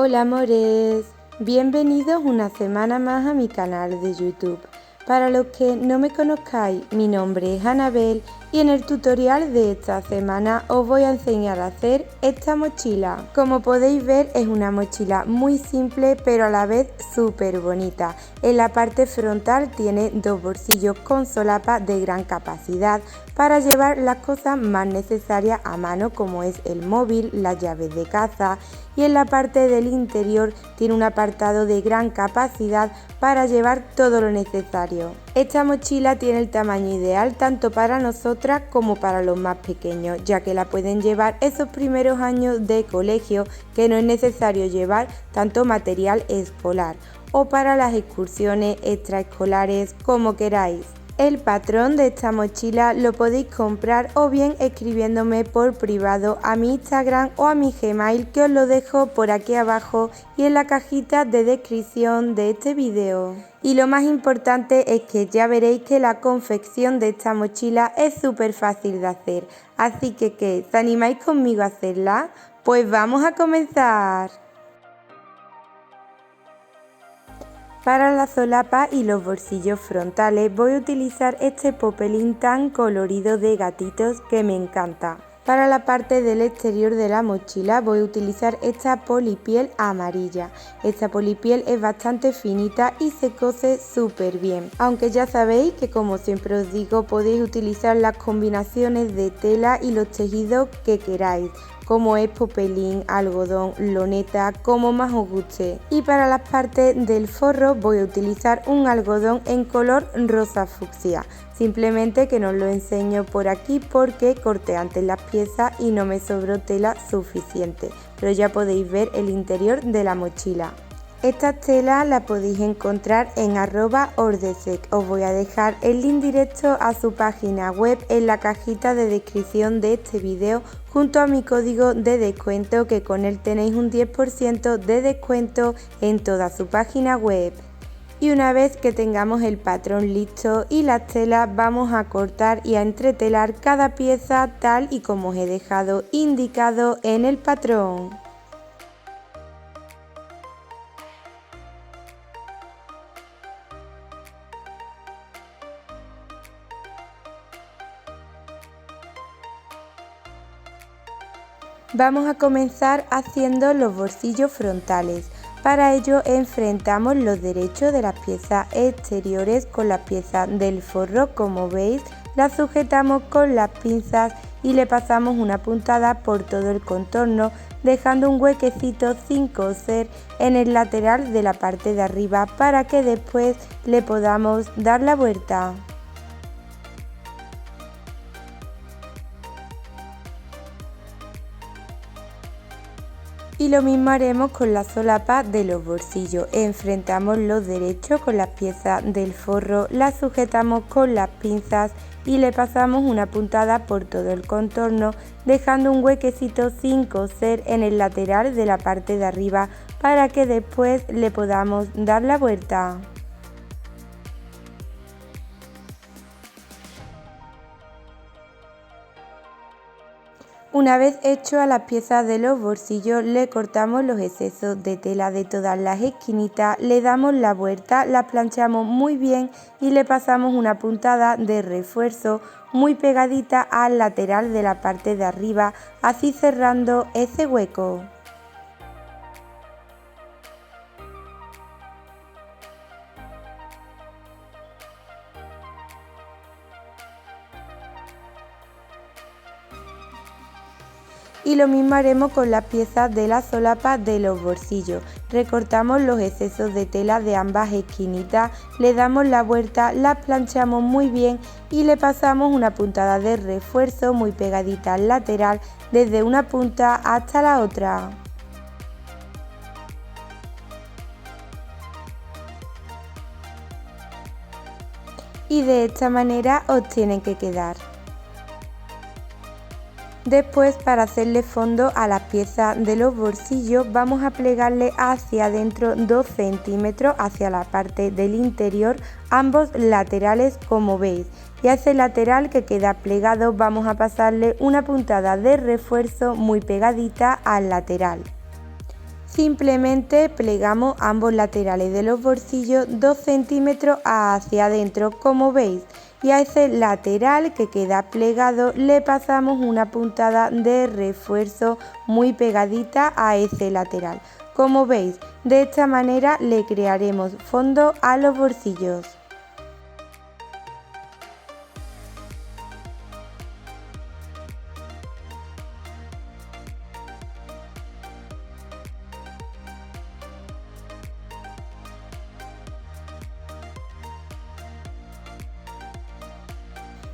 Hola amores, bienvenidos una semana más a mi canal de YouTube. Para los que no me conozcáis, mi nombre es Anabel y en el tutorial de esta semana os voy a enseñar a hacer esta mochila. Como podéis ver, es una mochila muy simple pero a la vez súper bonita. En la parte frontal tiene dos bolsillos con solapa de gran capacidad para llevar las cosas más necesarias a mano, como es el móvil, las llaves de casa, y en la parte del interior tiene un apartado de gran capacidad para llevar todo lo necesario. Esta mochila tiene el tamaño ideal tanto para nosotras como para los más pequeños, ya que la pueden llevar esos primeros años de colegio que no es necesario llevar tanto material escolar, o para las excursiones extraescolares, como queráis. El patrón de esta mochila lo podéis comprar o bien escribiéndome por privado a mi Instagram o a mi Gmail, que os lo dejo por aquí abajo y en la cajita de descripción de este vídeo. Y lo más importante es que ya veréis que la confección de esta mochila es súper fácil de hacer. Así que, ¿qué? ¿Os animáis conmigo a hacerla? Pues vamos a comenzar. Para la solapa y los bolsillos frontales voy a utilizar este popelín tan colorido de gatitos que me encanta. Para la parte del exterior de la mochila voy a utilizar esta polipiel amarilla. Esta polipiel es bastante finita y se cose súper bien. Aunque ya sabéis que, como siempre os digo, podéis utilizar las combinaciones de tela y los tejidos que queráis, como es popelín, algodón, loneta, como más os guste. Y para las partes del forro voy a utilizar un algodón en color rosa fucsia. Simplemente que no os lo enseño por aquí porque corté antes las piezas y no me sobró tela suficiente. Pero ya podéis ver el interior de la mochila. Esta tela la podéis encontrar en @ordesec. Os voy a dejar el link directo a su página web en la cajita de descripción de este vídeo, junto a mi código de descuento, que con él tenéis un 10% de descuento en toda su página web. Y una vez que tengamos el patrón listo y las telas, vamos a cortar y a entretelar cada pieza tal y como os he dejado indicado en el patrón. Vamos a comenzar haciendo los bolsillos frontales. Para ello enfrentamos los derechos de las piezas exteriores con las piezas del forro. Como veis, las sujetamos con las pinzas y le pasamos una puntada por todo el contorno, dejando un huequecito sin coser en el lateral de la parte de arriba para que después le podamos dar la vuelta. Y lo mismo haremos con la solapa de los bolsillos. Enfrentamos los derechos con las piezas del forro, las sujetamos con las pinzas y le pasamos una puntada por todo el contorno, dejando un huequecito sin coser en el lateral de la parte de arriba para que después le podamos dar la vuelta. Una vez hecho a las piezas de los bolsillos, le cortamos los excesos de tela de todas las esquinitas, le damos la vuelta, la planchamos muy bien y le pasamos una puntada de refuerzo muy pegadita al lateral de la parte de arriba, así cerrando ese hueco. Y lo mismo haremos con las piezas de la solapa de los bolsillos. Recortamos los excesos de tela de ambas esquinitas, le damos la vuelta, las planchamos muy bien y le pasamos una puntada de refuerzo muy pegadita al lateral desde una punta hasta la otra. Y de esta manera os tienen que quedar. Después, para hacerle fondo a las piezas de los bolsillos, vamos a plegarle hacia adentro 2 centímetros hacia la parte del interior, ambos laterales, como veis, y a ese lateral que queda plegado vamos a pasarle una puntada de refuerzo muy pegadita al lateral. Simplemente plegamos ambos laterales de los bolsillos 2 centímetros hacia adentro, como veis, y a ese lateral que queda plegado le pasamos una puntada de refuerzo muy pegadita a ese lateral. Como veis, de esta manera le crearemos fondo a los bolsillos.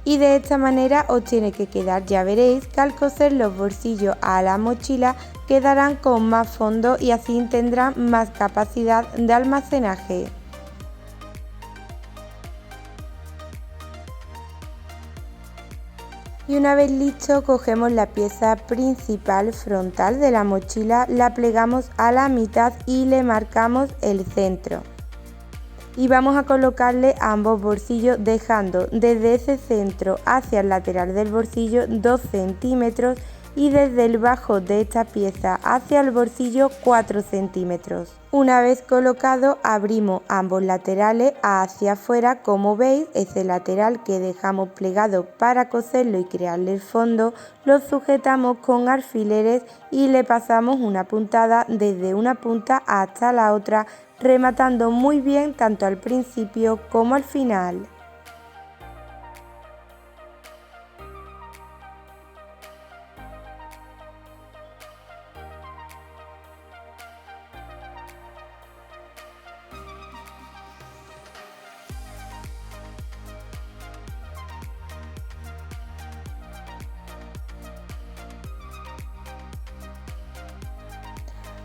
Y de esta manera os tiene que quedar. Ya veréis que al coser los bolsillos a la mochila quedarán con más fondo y así tendrán más capacidad de almacenaje. Y una vez listo, cogemos la pieza principal frontal de la mochila, la plegamos a la mitad y le marcamos el centro. Y vamos a colocarle ambos bolsillos dejando desde ese centro hacia el lateral del bolsillo 2 centímetros y desde el bajo de esta pieza hacia el bolsillo 4 centímetros. Una vez colocado, abrimos ambos laterales hacia afuera. Como veis, ese lateral que dejamos plegado para coserlo y crearle el fondo, lo sujetamos con alfileres y le pasamos una puntada desde una punta hasta la otra, rematando muy bien tanto al principio como al final.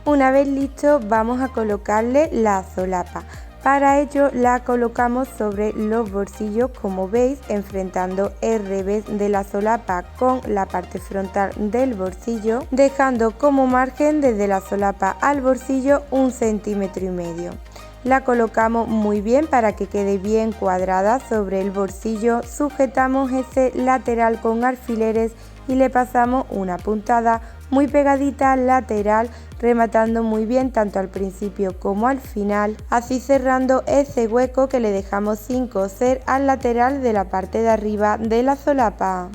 Una vez listo, vamos a colocarle la solapa. Para ello la colocamos sobre los bolsillos, como veis, enfrentando el revés de la solapa con la parte frontal del bolsillo, dejando como margen desde la solapa al bolsillo 1,5 centímetros. La colocamos muy bien para que quede bien cuadrada sobre el bolsillo, sujetamos ese lateral con alfileres y le pasamos una puntada muy pegadita al lateral, rematando muy bien tanto al principio como al final, así cerrando ese hueco que le dejamos sin coser al lateral de la parte de arriba de la solapa.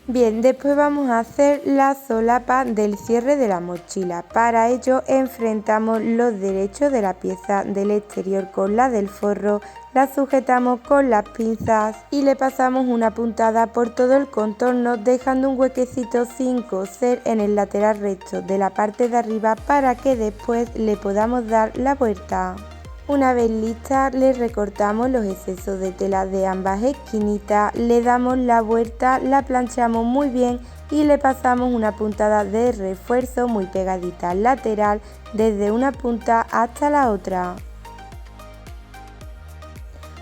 Bien, después vamos a hacer la solapa del cierre de la mochila. Para ello enfrentamos los derechos de la pieza del exterior con la del forro, la sujetamos con las pinzas y le pasamos una puntada por todo el contorno, dejando un huequecito sin coser en el lateral recto de la parte de arriba para que después le podamos dar la vuelta. Una vez lista, le recortamos los excesos de tela de ambas esquinitas, le damos la vuelta, la planchamos muy bien y le pasamos una puntada de refuerzo muy pegadita al lateral desde una punta hasta la otra.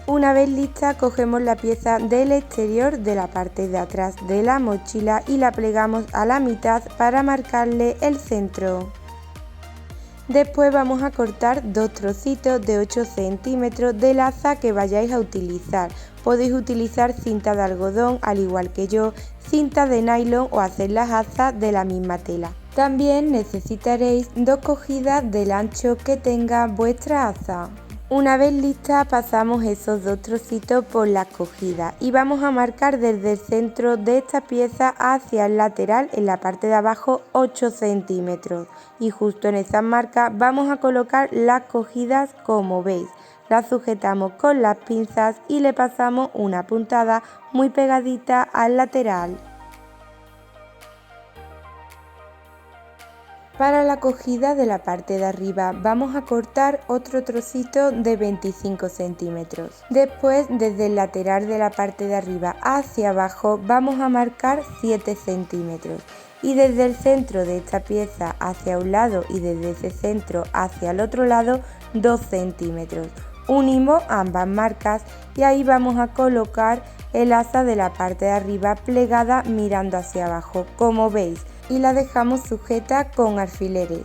Una vez lista, cogemos la pieza del exterior de la parte de atrás de la mochila y la plegamos a la mitad para marcarle el centro. Después vamos a cortar dos trocitos de 8 centímetros de laza que vayáis a utilizar. Podéis utilizar cinta de algodón, al igual que yo, cinta de nylon o hacer las azas de la misma tela. También necesitaréis 2 cogidas del ancho que tenga vuestra asa. Una vez lista, pasamos esos 2 trocitos por las cogidas y vamos a marcar desde el centro de esta pieza hacia el lateral en la parte de abajo 8 centímetros y justo en esa marca vamos a colocar las cogidas. Como veis, las sujetamos con las pinzas y le pasamos una puntada muy pegadita al lateral. Para la cogida de la parte de arriba vamos a cortar otro trocito de 25 centímetros. Después, desde el lateral de la parte de arriba hacia abajo vamos a marcar 7 centímetros. Y desde el centro de esta pieza hacia un lado y desde ese centro hacia el otro lado 2 centímetros. Unimos ambas marcas y ahí vamos a colocar el asa de la parte de arriba plegada mirando hacia abajo, como veis, y la dejamos sujeta con alfileres.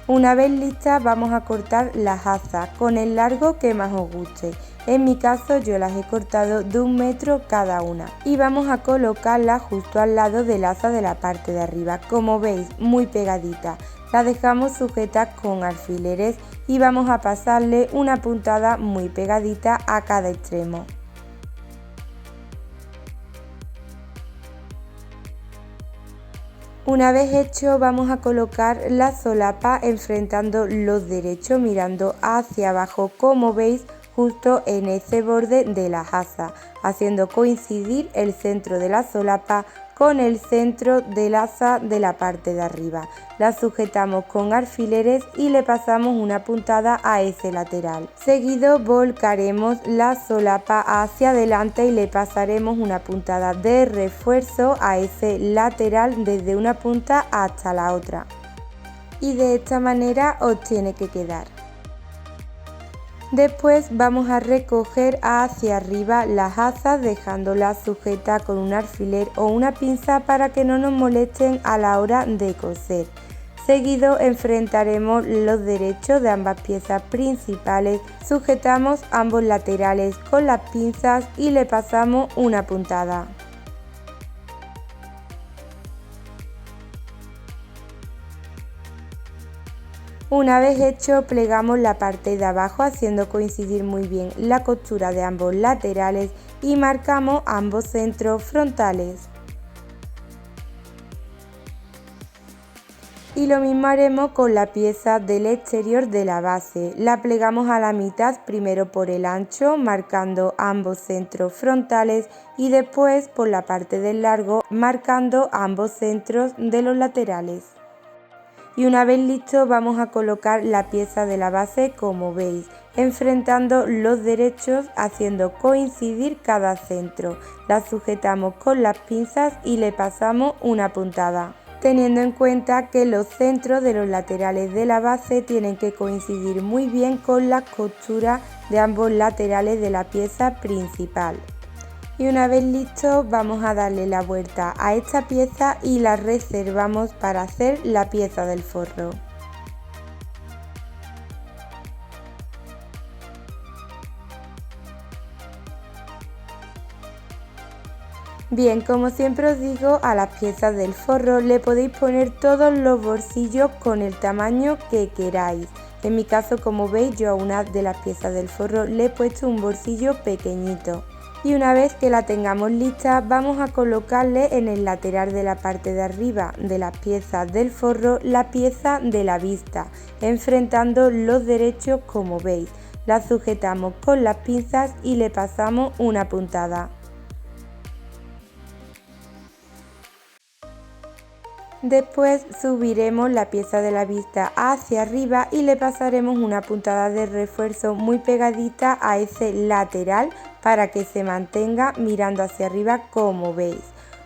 Una vez lista, vamos a cortar las asas con el largo que más os guste. En mi caso yo las he cortado de 1 metro cada una y vamos a colocarlas justo al lado del asa de la parte de arriba, como veis, muy pegadita. La dejamos sujeta con alfileres y vamos a pasarle una puntada muy pegadita a cada extremo. Una vez hecho, vamos a colocar la solapa enfrentando los derechos mirando hacia abajo, como veis, justo en ese borde de la asa, haciendo coincidir el centro de la solapa con el centro del asa de la parte de arriba. La sujetamos con alfileres y le pasamos una puntada a ese lateral. Seguido volcaremos la solapa hacia adelante y le pasaremos una puntada de refuerzo a ese lateral desde una punta hasta la otra. Y de esta manera os tiene que quedar. Después vamos a recoger hacia arriba las asas dejándolas sujetas con un alfiler o una pinza para que no nos molesten a la hora de coser. Seguido enfrentaremos los derechos de ambas piezas principales, sujetamos ambos laterales con las pinzas y le pasamos una puntada. Una vez hecho, plegamos la parte de abajo haciendo coincidir muy bien la costura de ambos laterales y marcamos ambos centros frontales. Y lo mismo haremos con la pieza del exterior de la base. La plegamos a la mitad, primero por el ancho, marcando ambos centros frontales y después por la parte del largo, marcando ambos centros de los laterales. Y una vez listo vamos a colocar la pieza de la base como veis, enfrentando los derechos haciendo coincidir cada centro. La sujetamos con las pinzas y le pasamos una puntada, teniendo en cuenta que los centros de los laterales de la base tienen que coincidir muy bien con las costuras de ambos laterales de la pieza principal. Y una vez listo vamos a darle la vuelta a esta pieza y la reservamos para hacer la pieza del forro. Bien, como siempre os digo, a las piezas del forro le podéis poner todos los bolsillos con el tamaño que queráis. En mi caso, como veis, yo a una de las piezas del forro le he puesto un bolsillo pequeñito. Y una vez que la tengamos lista vamos a colocarle en el lateral de la parte de arriba de las piezas del forro la pieza de la vista, enfrentando los derechos como veis. La sujetamos con las pinzas y le pasamos una puntada. Después subiremos la pieza de la vista hacia arriba y le pasaremos una puntada de refuerzo muy pegadita a ese lateral para que se mantenga mirando hacia arriba como veis.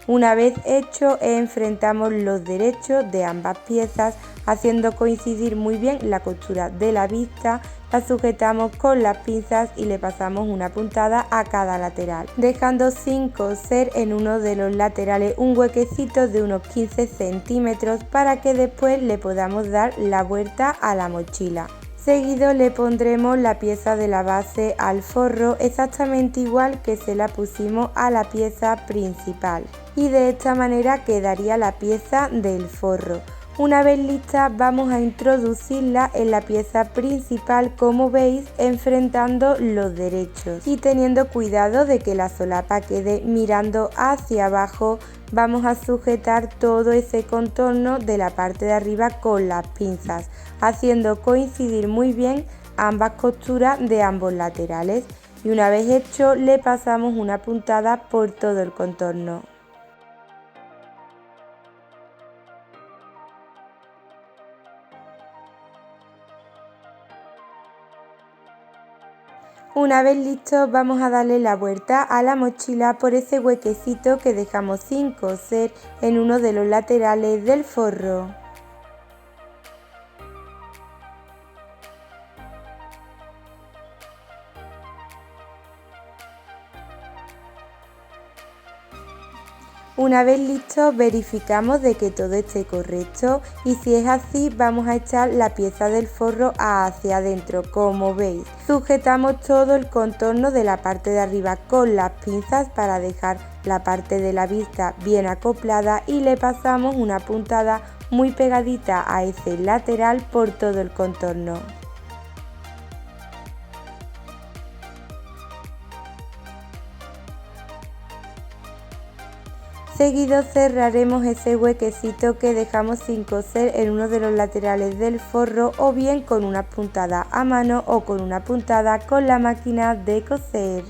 Una vez hecho, enfrentamos los derechos de ambas piezas haciendo coincidir muy bien la costura de la vista, la sujetamos con las pinzas y le pasamos una puntada a cada lateral, dejando sin coser en uno de los laterales un huequecito de unos 15 centímetros para que después le podamos dar la vuelta a la mochila. Seguido le pondremos la pieza de la base al forro exactamente igual que se la pusimos a la pieza principal y de esta manera quedaría la pieza del forro. Una vez lista vamos a introducirla en la pieza principal como veis enfrentando los derechos y teniendo cuidado de que la solapa quede mirando hacia abajo. Vamos a sujetar todo ese contorno de la parte de arriba con las pinzas, haciendo coincidir muy bien ambas costuras de ambos laterales y una vez hecho le pasamos una puntada por todo el contorno. Una vez listo vamos a darle la vuelta a la mochila por ese huequecito que dejamos sin coser en uno de los laterales del forro. Una vez listo verificamos de que todo esté correcto y si es así vamos a echar la pieza del forro hacia adentro como veis. Sujetamos todo el contorno de la parte de arriba con las pinzas para dejar la parte de la vista bien acoplada y le pasamos una puntada muy pegadita a ese lateral por todo el contorno. Seguido cerraremos ese huequecito que dejamos sin coser en uno de los laterales del forro, o bien con una puntada a mano o con una puntada con la máquina de coser.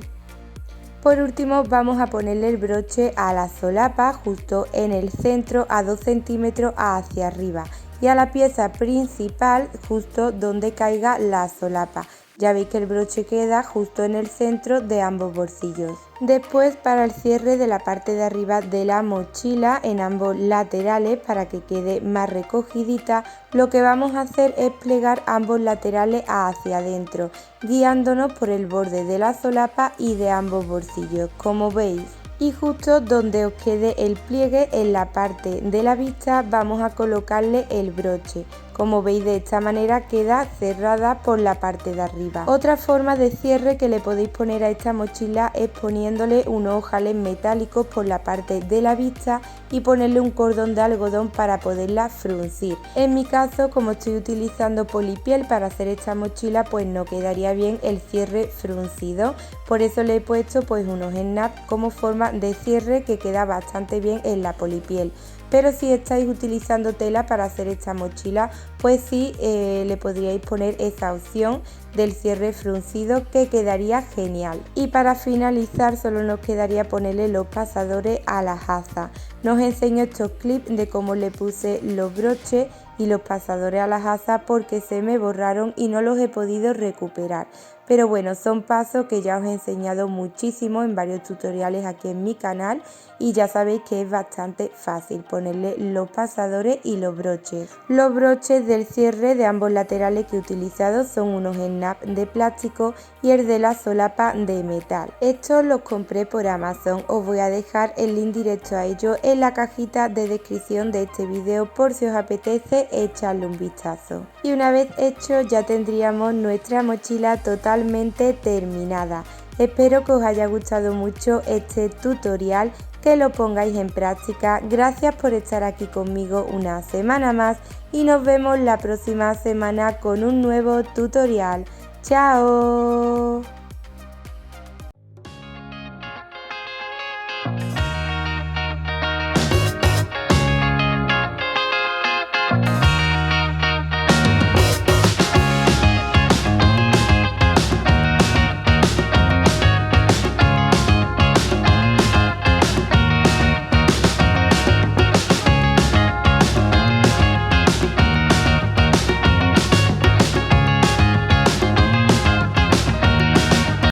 Por último vamos a ponerle el broche a la solapa justo en el centro a 2 centímetros hacia arriba y a la pieza principal justo donde caiga la solapa. Ya veis que el broche queda justo en el centro de ambos bolsillos. Después, para el cierre de la parte de arriba de la mochila en ambos laterales, para que quede más recogidita, lo que vamos a hacer es plegar ambos laterales hacia adentro, guiándonos por el borde de la solapa y de ambos bolsillos, como veis. Y justo donde os quede el pliegue, en la parte de la vista, vamos a colocarle el broche. Como veis, de esta manera queda cerrada por la parte de arriba. Otra forma de cierre que le podéis poner a esta mochila es poniéndole unos ojales metálicos por la parte de la vista y ponerle un cordón de algodón para poderla fruncir. En mi caso, como estoy utilizando polipiel para hacer esta mochila, pues no quedaría bien el cierre fruncido. Por eso le he puesto pues unos snaps como forma de cierre que queda bastante bien en la polipiel. Pero si estáis utilizando tela para hacer esta mochila, pues sí le podríais poner esa opción del cierre fruncido, que quedaría genial. Y para finalizar solo nos quedaría ponerle los pasadores a la aza. Nos enseño estos clips de cómo le puse los broches y los pasadores a las asas porque se me borraron y no los he podido recuperar. Pero bueno, son pasos que ya os he enseñado muchísimo en varios tutoriales aquí en mi canal y ya sabéis que es bastante fácil ponerle los pasadores y los broches. Los broches del cierre de ambos laterales que he utilizado son unos snaps de plástico y el de la solapa de metal. Estos los compré por Amazon, os voy a dejar el link directo a ellos en la cajita de descripción de este vídeo por si os apetece echarle un vistazo. Y una vez hecho ya tendríamos nuestra mochila totalmente terminada. Espero que os haya gustado mucho este tutorial, que lo pongáis en práctica. Gracias por estar aquí conmigo una semana más y nos vemos la próxima semana con un nuevo tutorial. ¡Chao!